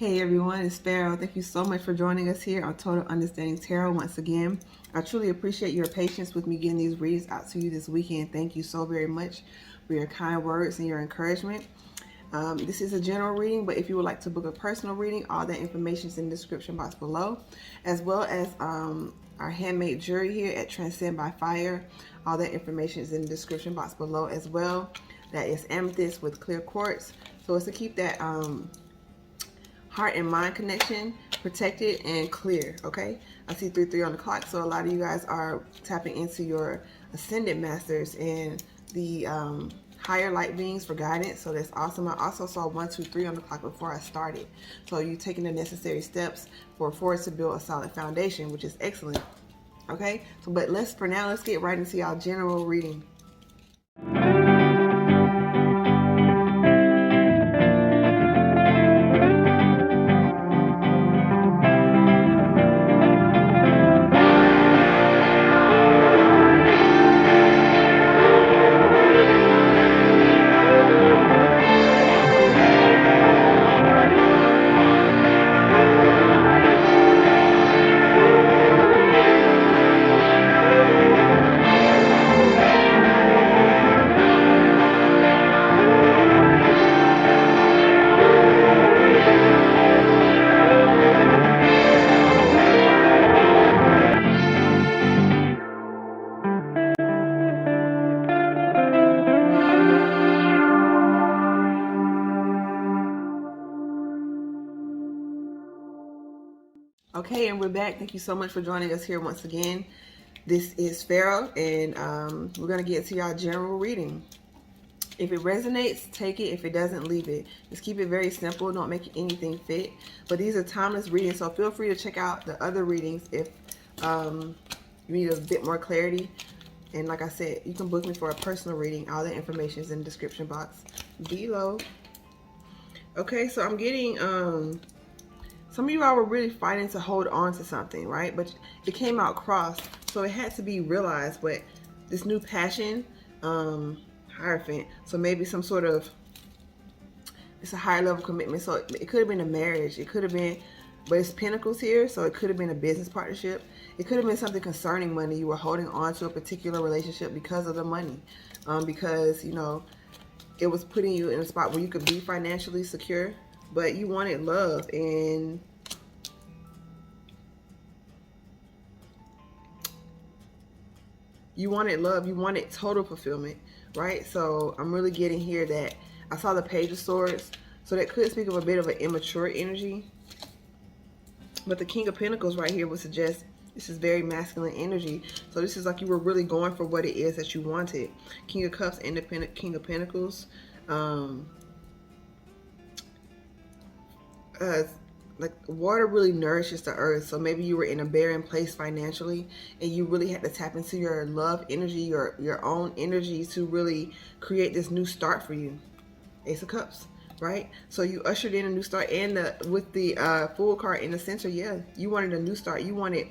Hey everyone, it's Pharaoh. Thank you so much for joining us here on Total Understanding Tarot once again. I truly appreciate your patience with me getting these reads out to you this weekend. Thank you so very much for your kind words and your encouragement. This is a general reading, but if you would like to book a personal reading, all that information is in the description box below, as well as our handmade jewelry here at Transcend by Fire. All that information is in the description box below as well. That is amethyst with clear quartz. So it's to keep that heart and mind connection protected and clear. Okay, I see 3-3 on the clock, so a lot of you guys are tapping into your ascended masters and the higher light beings for guidance. So that's awesome. I also saw 1, 2, 3 on the clock before I started, so you taking the necessary steps for us to build a solid foundation, which is excellent. Okay, so but for now, let's get right into y'all general reading. Okay, and we're back. Thank you so much for joining us here once again. This is Pharaoh, and we're going to get to y'all general reading. If it resonates, take it. If it doesn't, leave it. Just keep it very simple. Don't make anything fit. But these are timeless readings, so feel free to check out the other readings if you need a bit more clarity. And like I said, you can book me for a personal reading. All the information is in the description box below. Okay, so I'm getting... some of you all were really fighting to hold on to something, right? But it came out crossed, so it had to be realized. But this new passion, Hierophant, so maybe some sort of, it's a higher level commitment. So it could have been a marriage. It could have been, but it's pentacles here, so it could have been a business partnership. It could have been something concerning money. You were holding on to a particular relationship because of the money, because, you know, it was putting you in a spot where you could be financially secure. But you wanted love, and you wanted total fulfillment, right? So I'm really getting here that I saw the Page of Swords, so that could speak of a bit of an immature energy. But the King of Pentacles right here would suggest this is very masculine energy. So this is like you were really going for what it is that you wanted. King of Cups, independent King of Pentacles. Like water really nourishes the earth, so maybe you were in a barren place financially and you really had to tap into your love energy, your own energy, to really create this new start for you. Ace of Cups, right? So you ushered in a new start, and with the Fool card in the center, yeah, you wanted a new start. You wanted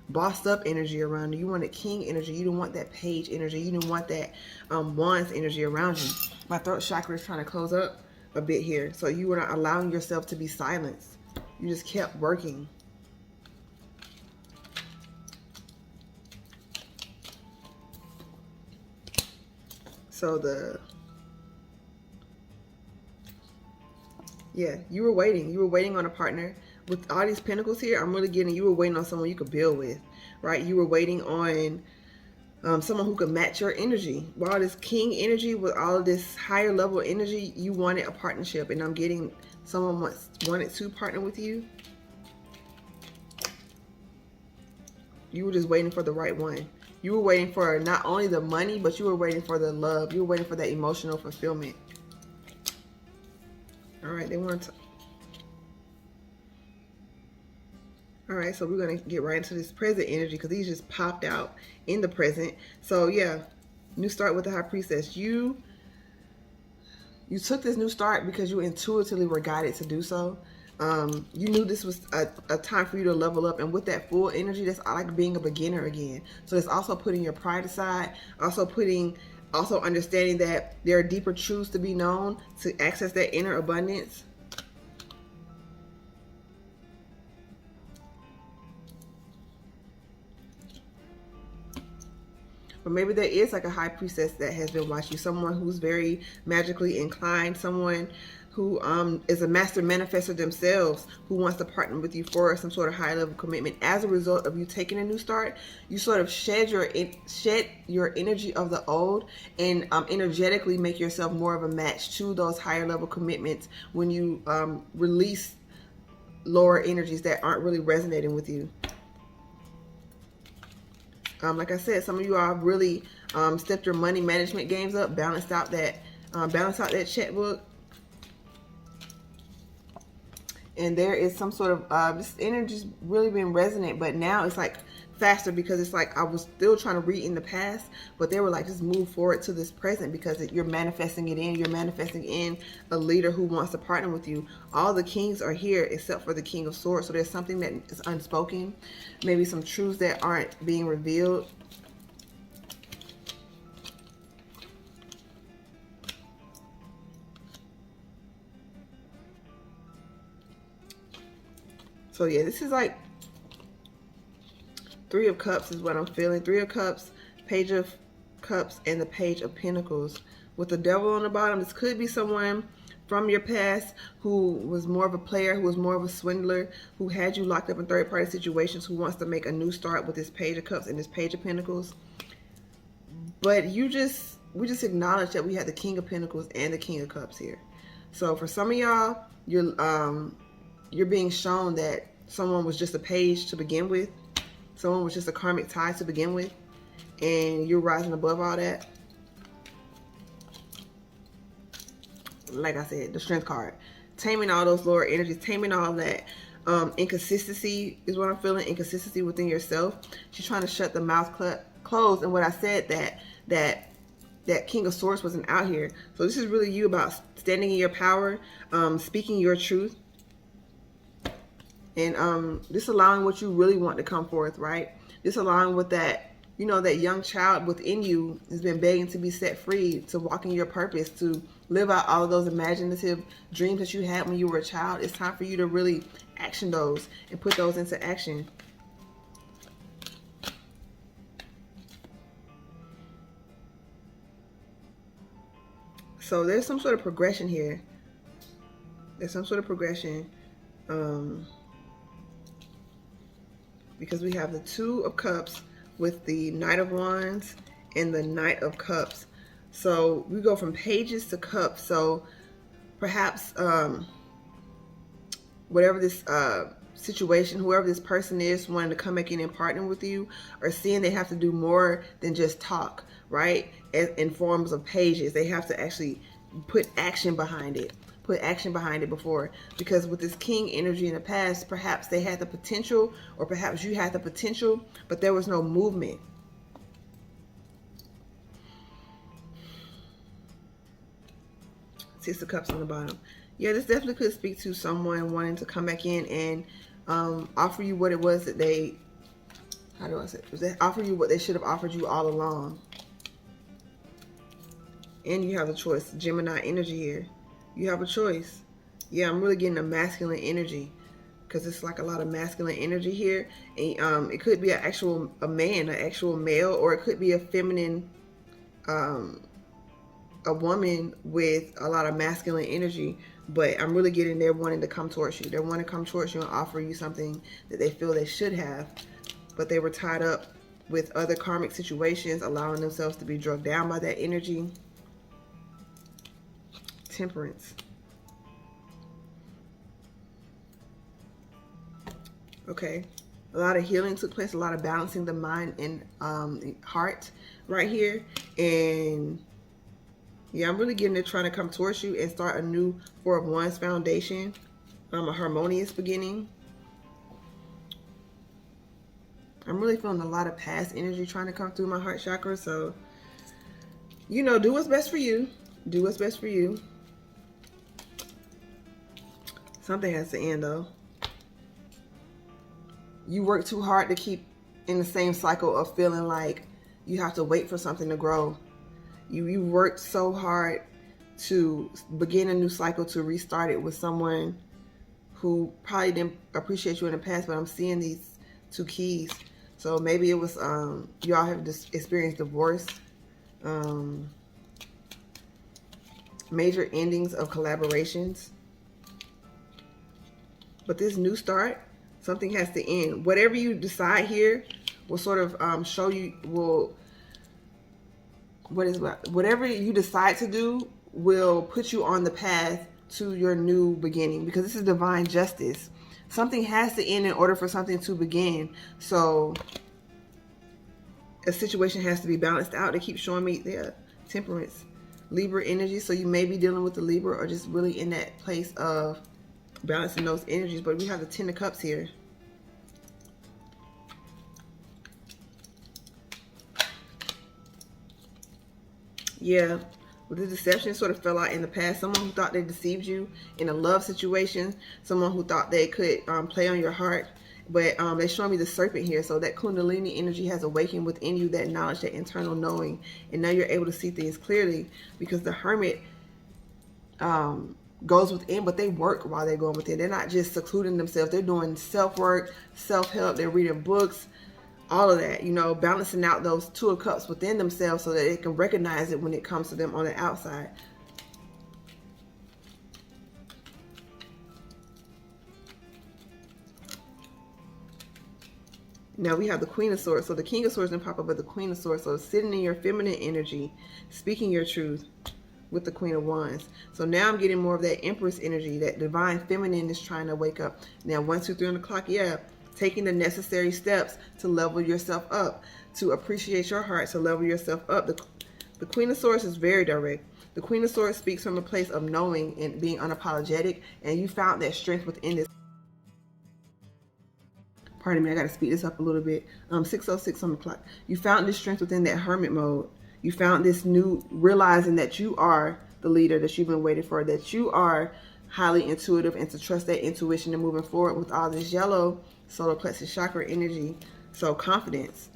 bossed up energy around you. You wanted king energy. You didn't want that page energy. You didn't want that wands energy around you. My throat chakra is trying to close up a bit here, so you were not allowing yourself to be silenced. You just kept working. So you were waiting. You were waiting on a partner. With all these pentacles here, I'm really getting you were waiting on someone you could build with, right? You were waiting on someone who could match your energy. With all this king energy, with all of this higher level energy, you wanted a partnership, and I'm getting someone wanted to partner with you. You were just waiting for the right one. You were waiting for not only the money, but you were waiting for the love. You were waiting for that emotional fulfillment. All right, they want to. All right, so we're going to get right into this present energy, because these just popped out in the present. So yeah, new start with the High Priestess. You took this new start because you intuitively were guided to do so. You knew this was a time for you to level up, and with that full energy, that's like being a beginner again. So it's also putting your pride aside, also understanding that there are deeper truths to be known to access that inner abundance. But maybe there is like a high priestess that has been watching you, someone who's very magically inclined, someone who is a master manifestor themselves, who wants to partner with you for some sort of high level commitment. As a result of you taking a new start, you sort of shed your energy of the old, and energetically make yourself more of a match to those higher level commitments when you release lower energies that aren't really resonating with you. Like I said, some of you all really stepped your money management games up, balanced out that checkbook. And there is some sort of this energy's really been resonant, but now it's like faster, because it's like I was still trying to read in the past, but they were like, just move forward to this present, because you're manifesting it in. You're manifesting in a leader who wants to partner with you. All the kings are here except for the King of Swords. So there's something that is unspoken, maybe some truths that aren't being revealed. So yeah, this is like Three of Cups is what I'm feeling. Three of Cups, Page of Cups, and the Page of Pentacles. With the Devil on the bottom, this could be someone from your past who was more of a player, who was more of a swindler, who had you locked up in third-party situations, who wants to make a new start with this Page of Cups and this Page of Pentacles. But we just acknowledge that we had the King of Pentacles and the King of Cups here. So for some of y'all, you're being shown that someone was just a page to begin with. Someone was just a karmic tie to begin with. And you're rising above all that. Like I said, the Strength card. Taming all those lower energies. Taming all that inconsistency is what I'm feeling. Inconsistency within yourself. She's trying to shut the mouth closed. And what I said, that King of Swords wasn't out here. So this is really you about standing in your power. Speaking your truth. And just allowing what you really want to come forth, right? Just allowing what that, that young child within you has been begging to be set free, to walk in your purpose, to live out all of those imaginative dreams that you had when you were a child. It's time for you to really action those and put those into action. So there's some sort of progression here. There's some sort of progression. Because we have the Two of Cups with the Knight of Wands and the Knight of Cups. So we go from pages to cups. So perhaps whatever this situation, whoever this person is, wanting to come back in and partner with you, or seeing they have to do more than just talk, right? In forms of pages. They have to actually put action behind it. Put action behind it before, because with this King energy in the past, perhaps they had the potential, or perhaps you had the potential, but there was no movement. Six of Cups on the bottom. Yeah, this definitely could speak to someone wanting to come back in and offer you what it was that they, how do I say it? They offer you what they should have offered you all along. And you have a choice. Gemini energy here. You have a choice. Yeah, I'm really getting a masculine energy, because it's like a lot of masculine energy here. And it could be an actual man, an actual male, or it could be a feminine, a woman with a lot of masculine energy. But I'm really getting they're wanting to come towards you. They want to come towards you and offer you something that they feel they should have, but they were tied up with other karmic situations, allowing themselves to be drugged down by that energy. Temperance. Okay, a lot of healing took place, a lot of balancing the mind and the heart right here. And yeah, I'm really getting they're trying to come towards you and start a new Four of Wands foundation, a harmonious beginning. I'm really feeling a lot of past energy trying to come through my heart chakra. So, do what's best for you. Do what's best for you. Something has to end, though. You work too hard to keep in the same cycle of feeling like you have to wait for something to grow. You worked so hard to begin a new cycle, to restart it with someone who probably didn't appreciate you in the past, but I'm seeing these two keys. So maybe it was y'all have just experienced divorce, major endings of collaborations. But this new start, something has to end. Whatever you decide here will sort of show you, whatever you decide to do will put you on the path to your new beginning, because this is divine justice. Something has to end in order for something to begin. So a situation has to be balanced out. They keep showing me the temperance, Libra energy. So you may be dealing with the Libra, or just really in that place of balancing those energies. But we have the Ten of Cups here. Yeah, well, the deception sort of fell out in the past. Someone who thought they deceived you in a love situation, someone who thought they could play on your heart. But they're showing me the serpent here. So that Kundalini energy has awakened within you, that knowledge, that internal knowing. And now you're able to see things clearly, because the Hermit goes within, but they work while they're going within. They're not just secluding themselves. They're doing self-work, self-help. They're reading books, all of that, you know, balancing out those Two of Cups within themselves so that they can recognize it when it comes to them on the outside. Now we have the Queen of Swords. So the King of Swords didn't pop up, but the Queen of Swords. So sitting in your feminine energy, speaking your truth with the Queen of Wands. So now I'm getting more of that Empress energy, that divine feminine is trying to wake up. Now 1, 2, 3 on the clock, yeah. Taking the necessary steps to level yourself up, to appreciate your heart, to level yourself up. The Queen of Swords is very direct. The Queen of Swords speaks from a place of knowing and being unapologetic, and you found that strength within this. Pardon me, I got to speed this up a little bit. 6:06 on the clock. You found this strength within that hermit mode. You found this new, realizing that you are the leader that you've been waiting for, that you are highly intuitive, and to trust that intuition and moving forward with all this yellow solar plexus chakra energy. So confidence.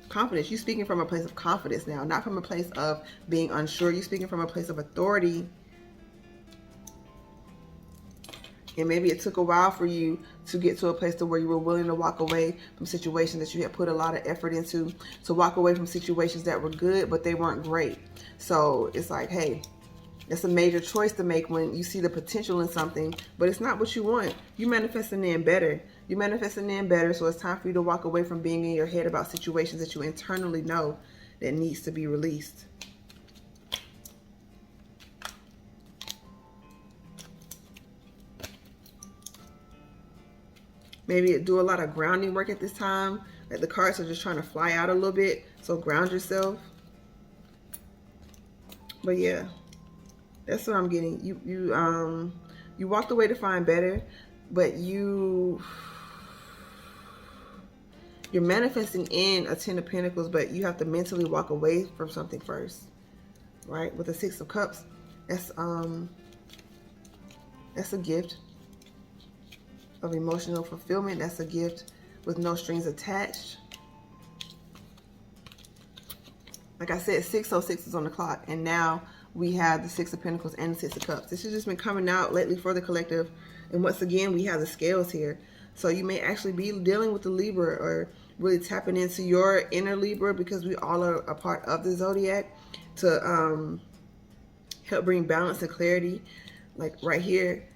Confidence. You're speaking from a place of confidence now, not from a place of being unsure. You're speaking from a place of authority. And maybe it took a while for you to get to a place to where you were willing to walk away from situations that you had put a lot of effort into, to walk away from situations that were good, but they weren't great. So it's like, hey, it's a major choice to make when you see the potential in something, but it's not what you want. You're manifesting in better. You're manifesting in better, so it's time for you to walk away from being in your head about situations that you internally know that needs to be released. Maybe do a lot of grounding work at this time. Like the cards are just trying to fly out a little bit, so ground yourself. But yeah, that's what I'm getting. You walked away to find better, but you're manifesting in a Ten of Pentacles, but you have to mentally walk away from something first, right? With the Six of Cups, that's a gift of emotional fulfillment. That's a gift with no strings attached. Like I said, 6:06 is on the clock, and now we have the Six of Pentacles and the Six of Cups. This has just been coming out lately for the collective. And once again, we have the scales here. So you may actually be dealing with the Libra, or really tapping into your inner Libra, because we all are a part of the zodiac, to help bring balance and clarity. Like right here,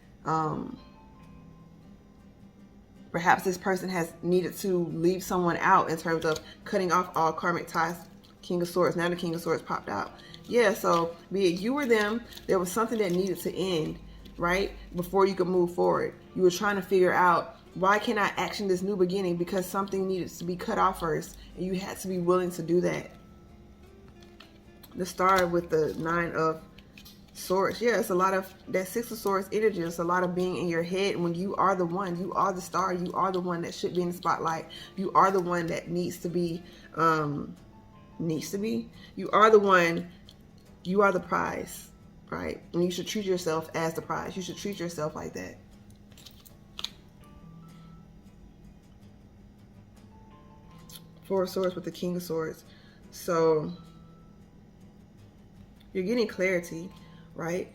perhaps this person has needed to leave someone out in terms of cutting off all karmic ties. King of Swords. Now the King of Swords popped out. Yeah, so be it you or them, there was something that needed to end, right? Before you could move forward. You were trying to figure out, why can't I action this new beginning? Because something needed to be cut off first, and you had to be willing to do that. The Star with the Nine of Swords. Yeah, it's a lot of that Six of Swords energy. It's a lot of being in your head when you are the one. You are the star. You are the one that should be in the spotlight. You are the one that needs to be, you are the one, you are the prize, right? And you should treat yourself as the prize. You should treat yourself like that. Four of Swords with the King of Swords. So you're getting clarity, right?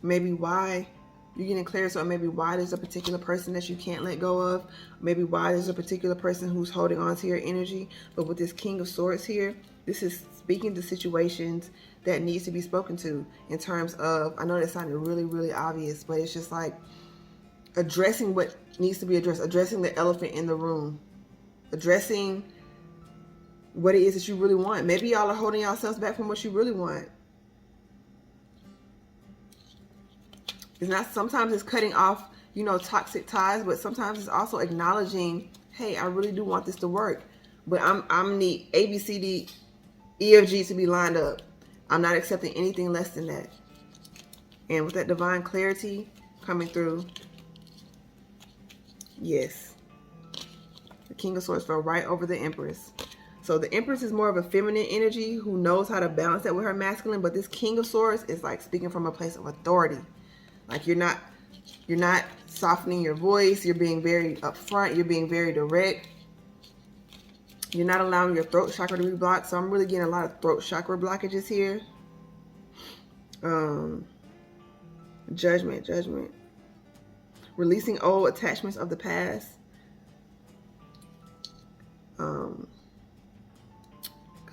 Maybe why You're getting clarity on maybe why there's a particular person that you can't let go of. Maybe why there's a particular person who's holding on to your energy. But with this King of Swords here, this is speaking to situations that needs to be spoken to in terms of, I know that sounded really, really obvious, but it's just like addressing what needs to be addressed, addressing the elephant in the room, addressing what it is that you really want. Maybe y'all are holding yourselves back from what you really want. It's not, sometimes it's cutting off, you know, toxic ties, but sometimes it's also acknowledging, hey, I really do want this to work, but I'm need A, B, C, D, E, F, G to be lined up. I'm not accepting anything less than that. And with that divine clarity coming through, yes, the King of Swords fell right over the Empress. So the Empress is more of a feminine energy who knows how to balance that with her masculine, but this King of Swords is like speaking from a place of authority. Like you're not softening your voice. You're being very upfront. You're being very direct. You're not allowing your throat chakra to be blocked. So I'm really getting a lot of throat chakra blockages here. Judgment. Releasing old attachments of the past. Because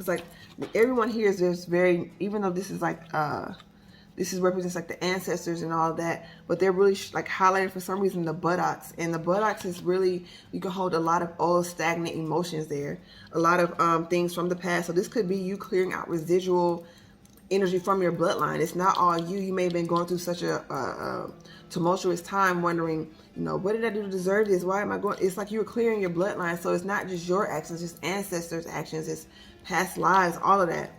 like everyone here is just very, even though this is like this is represents like the ancestors and all of that, but they're really like highlighted for some reason the buttocks, and the buttocks is really, you can hold a lot of old stagnant emotions there, a lot of things from the past. So this could be you clearing out residual energy from your bloodline. It's not all you. You may have been going through such a tumultuous time wondering, you know, what did I do to deserve this? Why am I going? It's like you were clearing your bloodline. So it's not just your actions, it's ancestors' actions, it's past lives, all of that.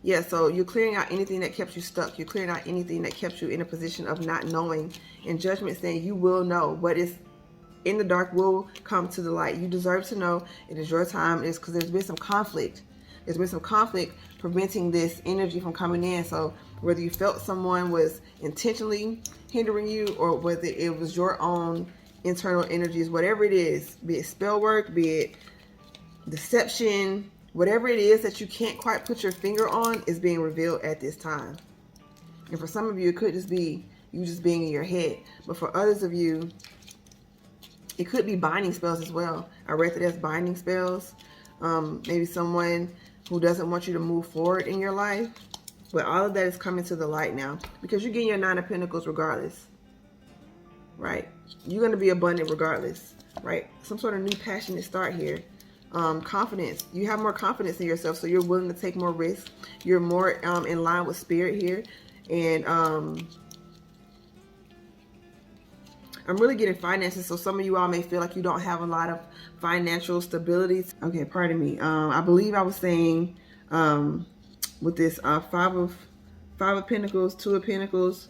Yeah, so you're clearing out anything that kept you stuck. You're clearing out anything that kept you in a position of not knowing. And Judgment saying you will know. What is in the dark will come to the light. You deserve to know. It is your time. It's because there's been some conflict. There's been some conflict preventing this energy from coming in. So whether you felt someone was intentionally hindering you or whether it was your own internal energies, whatever it is, be it spell work, be it deception, whatever it is that you can't quite put your finger on is being revealed at this time. And for some of you, it could just be you just being in your head. But for others of you, it could be binding spells as well. I read that that's binding spells. Maybe someone who doesn't want you to move forward in your life. But all of that is coming to the light now because you're getting your Nine of Pentacles regardless. Right? You're going to be abundant regardless. Right? Some sort of new passionate start here. Confidence. You have more confidence in yourself, so you're willing to take more risks. You're more in line with spirit here. And I'm really getting finances, so some of you all may feel like you don't have a lot of financial stability. Okay, pardon me. I believe I was saying with this five of Pentacles, Two of Pentacles,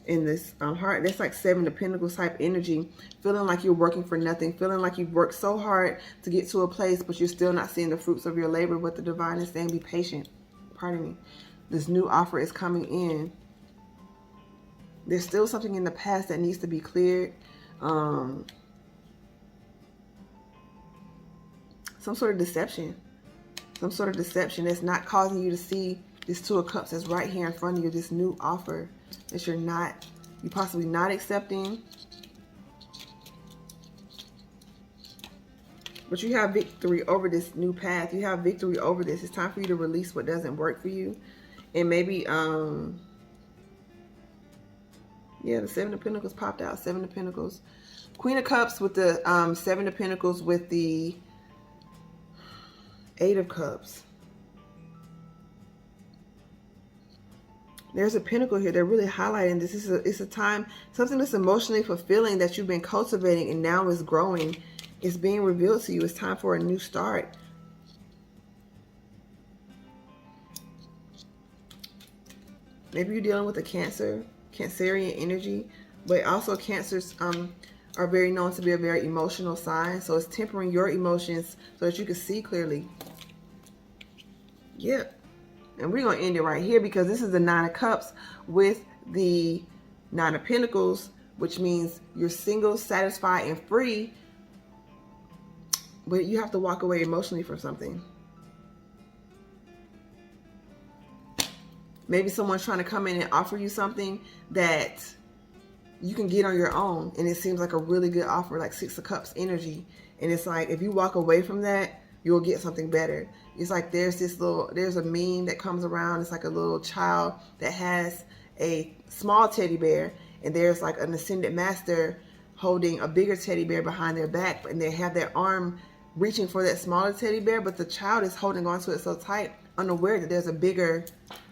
in this heart, that's like Seven of Pentacles type energy, feeling like you're working for nothing, feeling like you've worked so hard to get to a place, but you're still not seeing the fruits of your labor. But the divine is saying, be patient. Pardon me. This new offer is coming in. There's still something in the past that needs to be cleared. Some sort of deception. Some sort of deception that's not causing you to see this Two of Cups that's right here in front of you, this new offer that you're possibly not accepting. But you have victory over this new path. You have victory over this. It's time for you to release what doesn't work for you. And maybe, yeah, the Seven of Pentacles popped out. Seven of Pentacles. Queen of Cups with the Seven of Pentacles with the Eight of Cups. There's a pentacle here. They're really highlighting this. It's a time, something that's emotionally fulfilling that you've been cultivating and now is growing. It's being revealed to you. It's time for a new start. Maybe you're dealing with a Cancerian energy, but also Cancers are very known to be a very emotional sign. So it's tempering your emotions so that you can see clearly. Yep. And we're going to end it right here because this is the Nine of Cups with the Nine of Pentacles, which means you're single, satisfied, and free. But you have to walk away emotionally from something. Maybe someone's trying to come in and offer you something that you can get on your own, and it seems like a really good offer, like Six of Cups energy. And it's like, if you walk away from that, you'll get something better. It's like there's a meme that comes around. It's like a little child that has a small teddy bear, and there's like an ascended master holding a bigger teddy bear behind their back, and they have their arm reaching for that smaller teddy bear, but the child is holding on to it so tight, unaware that there's a bigger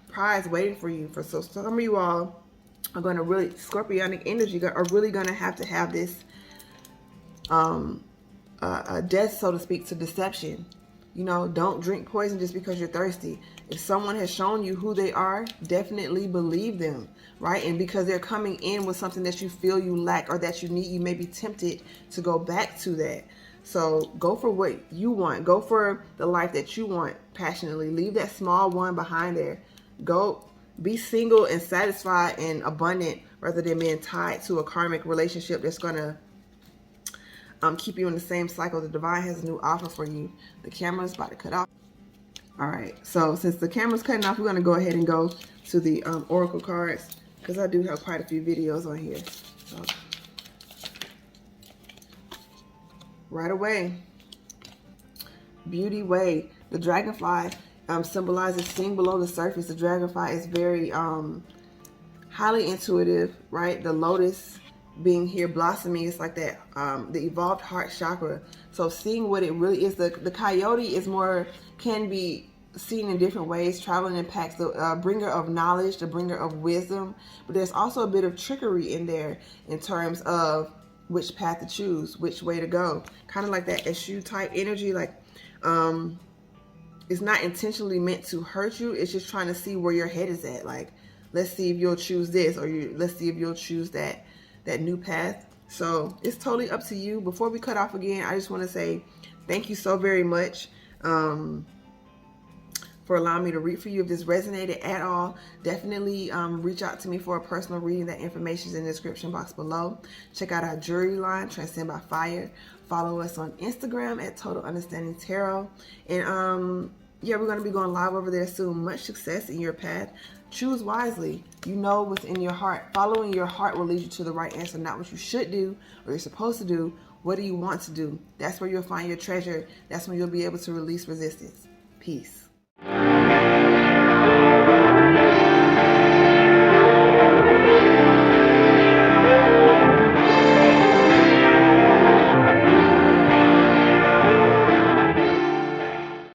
prize waiting for you. So some of you all are going to really, Scorpionic energy, are really going to have this death, so to speak, to deception. You know, don't drink poison just because you're thirsty. If someone has shown you who they are, definitely believe them, right? And because they're coming in with something that you feel you lack or that you need, you may be tempted to go back to that. So go for what you want. Go for the life that you want passionately. Leave that small one behind there. Go be single and satisfied and abundant rather than being tied to a karmic relationship that's going to keep you in the same cycle. The divine has a new offer for you. The camera's about to cut off. All right, so since the camera's cutting off, we're going to go ahead and go to the oracle cards, because I do have quite a few videos on here. So, right away, Beauty Way. The dragonfly symbolizes seeing below the surface. The dragonfly is very highly intuitive, right? The lotus being here blossoming is like that, the evolved heart chakra. So seeing what it really is. The coyote is more, can be seen in different ways, traveling in packs, the bringer of knowledge, the bringer of wisdom. But there's also a bit of trickery in there in terms of which path to choose, which way to go. Kind of like that eschew type energy, like it's not intentionally meant to hurt you. It's just trying to see where your head is at. Like, let's see if you'll choose this, or let's see if you'll choose that new path. So it's totally up to you. Before we cut off again, I just want to say thank you so very much for allowing me to read for you. If this resonated at all, definitely reach out to me for a personal reading. That information is in the description box below. Check out our jewelry line, Transcend by Fire. Follow us on Instagram at TotalUnderstandingTarot. And yeah, we're going to be going live over there soon. Much success in your path. Choose wisely. You know what's in your heart. Following your heart will lead you to the right answer, not what you should do or you're supposed to do. What do you want to do? That's where you'll find your treasure. That's when you'll be able to release resistance. Peace.